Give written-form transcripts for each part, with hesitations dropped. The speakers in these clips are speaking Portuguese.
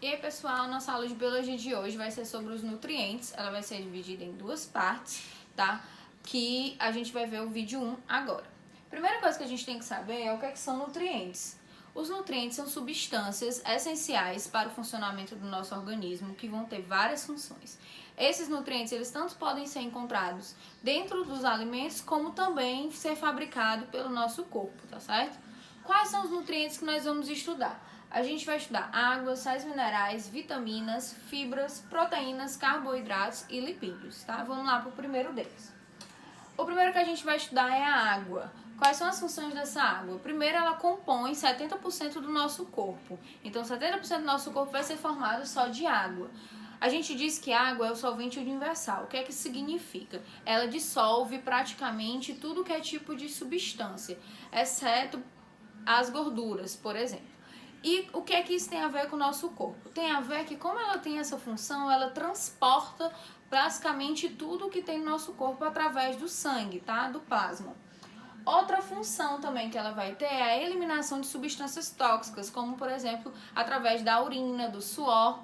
E aí, pessoal, nossa aula de biologia de hoje vai ser sobre os nutrientes. Ela vai ser dividida em duas partes, tá? Que a gente vai ver o vídeo 1 agora. Primeira coisa que a gente tem que saber é o que são nutrientes. Os nutrientes são substâncias essenciais para o funcionamento do nosso organismo que vão ter várias funções. Esses nutrientes, eles tanto podem ser encontrados dentro dos alimentos, como também ser fabricado pelo nosso corpo, tá certo? Quais são os nutrientes que nós vamos estudar? A gente vai estudar água, sais minerais, vitaminas, fibras, proteínas, carboidratos e lipídios, tá? Vamos lá para o primeiro deles. O primeiro que a gente vai estudar é a água. Quais são as funções dessa água? Primeiro, ela compõe 70% do nosso corpo. Então, 70% do nosso corpo vai ser formado só de água. A gente diz que a água é o solvente universal. O que é que isso significa? Ela dissolve praticamente tudo que é tipo de substância, exceto as gorduras, por exemplo. E o que é que isso tem a ver com o nosso corpo? Tem a ver que, como ela tem essa função, ela transporta basicamente tudo que tem no nosso corpo através do sangue, tá? Do plasma. Outra função também que ela vai ter é a eliminação de substâncias tóxicas, como, por exemplo, através da urina, do suor.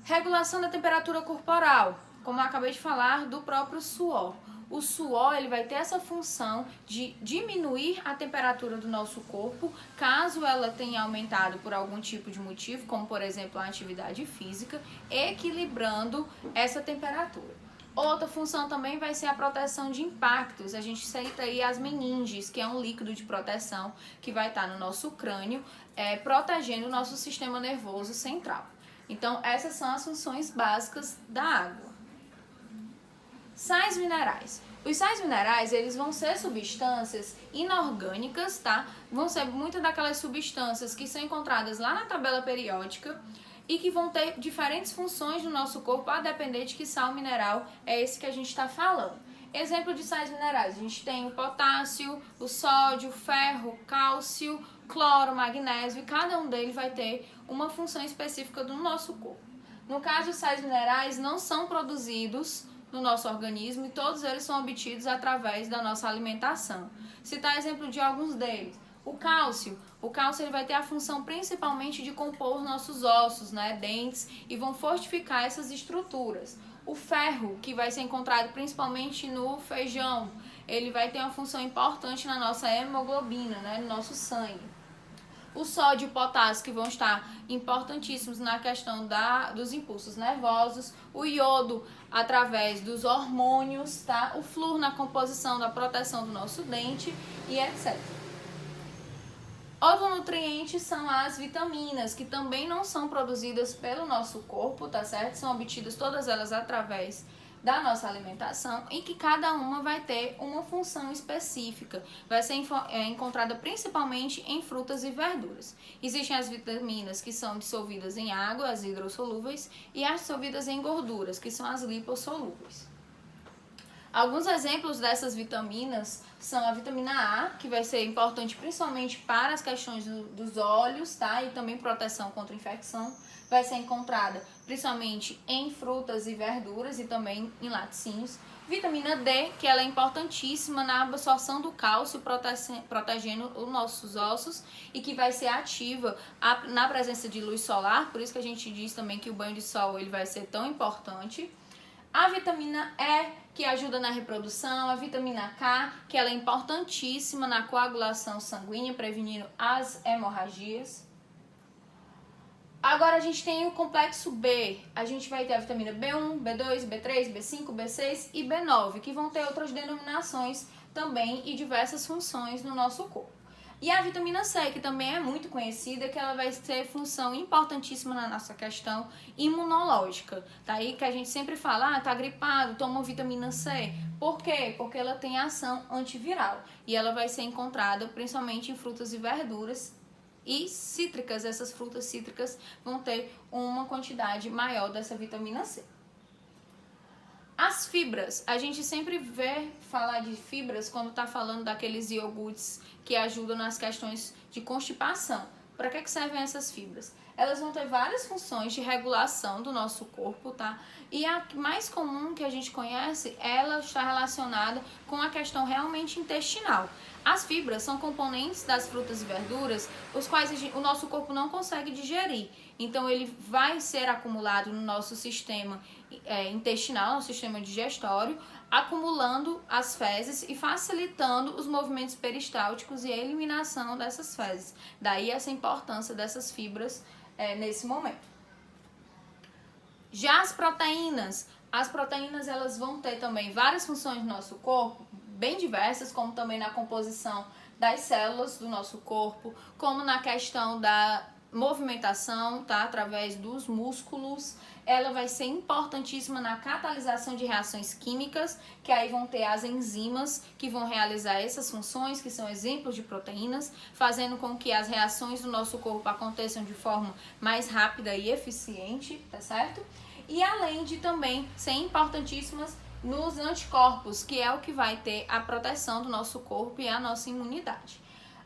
Regulação da temperatura corporal, como eu acabei de falar, do próprio suor. O suor, ele vai ter essa função de diminuir a temperatura do nosso corpo, caso ela tenha aumentado por algum tipo de motivo, como por exemplo a atividade física, equilibrando essa temperatura. Outra função também vai ser a proteção de impactos. A gente cita aí as meninges, que é um líquido de proteção que vai estar no nosso crânio, protegendo o nosso sistema nervoso central. Então, essas são as funções básicas da água. Sais minerais. Os sais minerais, eles vão ser substâncias inorgânicas, tá? Vão ser muitas daquelas substâncias que são encontradas lá na tabela periódica e que vão ter diferentes funções no nosso corpo, a depender de que sal mineral é esse que a gente está falando. Exemplo de sais minerais, a gente tem o potássio, o sódio, o ferro, cálcio, cloro, magnésio, e cada um deles vai ter uma função específica do nosso corpo. No caso, os sais minerais não são produzidos no nosso organismo e todos eles são obtidos através da nossa alimentação. Citar exemplo de alguns deles. O cálcio ele vai ter a função principalmente de compor os nossos ossos, né, dentes, e vão fortificar essas estruturas. O ferro, que vai ser encontrado principalmente no feijão, ele vai ter uma função importante na nossa hemoglobina, né, no nosso sangue. O sódio e o potássio, que vão estar importantíssimos na questão dos impulsos nervosos. O iodo, através dos hormônios, tá? O flúor na composição da proteção do nosso dente e etc. Outro nutriente são as vitaminas, que também não são produzidas pelo nosso corpo, tá certo? São obtidas todas elas através da nossa alimentação, em que cada uma vai ter uma função específica. Vai ser encontrada principalmente em frutas e verduras. Existem as vitaminas que são dissolvidas em água, as hidrossolúveis, e as dissolvidas em gorduras, que são as lipossolúveis. Alguns exemplos dessas vitaminas são a vitamina A, que vai ser importante principalmente para as questões dos olhos, tá? E também proteção contra infecção. Vai ser encontrada principalmente em frutas e verduras e também em laticínios. Vitamina D, que ela é importantíssima na absorção do cálcio, protegendo os nossos ossos, e que vai ser ativa na presença de luz solar, por isso que a gente diz também que o banho de sol ele vai ser tão importante. A vitamina E, que ajuda na reprodução, a vitamina K, que ela é importantíssima na coagulação sanguínea, prevenindo as hemorragias. Agora a gente tem o complexo B, a gente vai ter a vitamina B1, B2, B3, B5, B6 e B9, que vão ter outras denominações também e diversas funções no nosso corpo. E a vitamina C, que também é muito conhecida, que ela vai ter função importantíssima na nossa questão imunológica. Tá aí que a gente sempre fala, tá gripado, toma vitamina C. Por quê? Porque ela tem ação antiviral e ela vai ser encontrada principalmente em frutas e verduras e cítricas. Essas frutas cítricas vão ter uma quantidade maior dessa vitamina C. As fibras, a gente sempre vê falar de fibras quando está falando daqueles iogurtes que ajudam nas questões de constipação. Para que servem essas fibras? elas vão ter várias funções de regulação do nosso corpo, tá? E a mais comum que a gente conhece, ela está relacionada com a questão realmente intestinal. As fibras são componentes das frutas e verduras, os quais o nosso corpo não consegue digerir. Então, ele vai ser acumulado no nosso sistema intestinal, no sistema digestório, acumulando as fezes e facilitando os movimentos peristálticos e a eliminação dessas fezes. Daí essa importância dessas fibras nesse momento. Já as proteínas elas vão ter também várias funções no nosso corpo, bem diversas, como também na composição das células do nosso corpo, como na questão da movimentação, tá? Através dos músculos. Ela vai ser importantíssima na catalisação de reações químicas, que aí vão ter as enzimas que vão realizar essas funções, que são exemplos de proteínas, fazendo com que as reações do nosso corpo aconteçam de forma mais rápida e eficiente, tá certo? E além de também ser importantíssimas nos anticorpos, que é o que vai ter a proteção do nosso corpo e a nossa imunidade.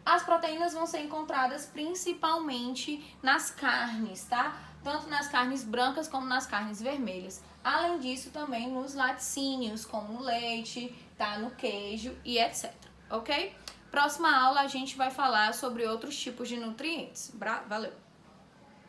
As proteínas vão ser encontradas principalmente nas carnes, tá? Tanto nas carnes brancas como nas carnes vermelhas. Além disso, também nos laticínios, como no leite, tá? No queijo e etc. Ok? Próxima aula a gente vai falar sobre outros tipos de nutrientes. Valeu!